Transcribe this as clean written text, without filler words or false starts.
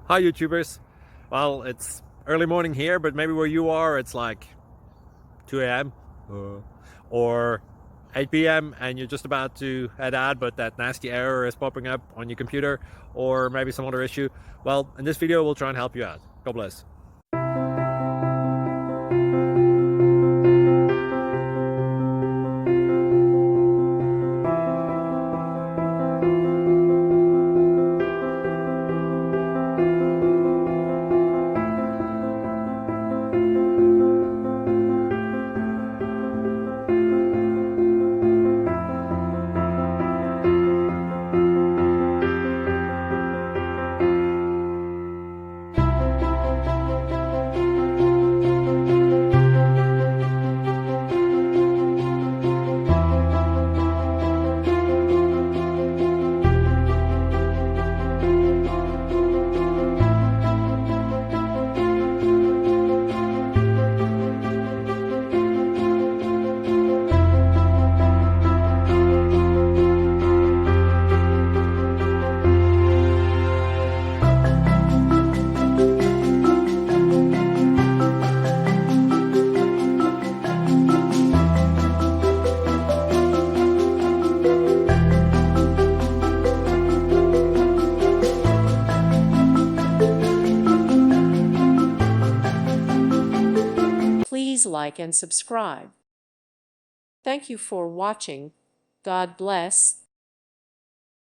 Hi YouTubers. Well, it's early morning here, but maybe where you are it's like 2 a.m. or 8 p.m. and you're just about to head out, but that nasty error is popping up on your computer, or maybe some other issue. Well, in this video we'll try and help you out. God bless. Please like and subscribe. Thank you for watching. God bless.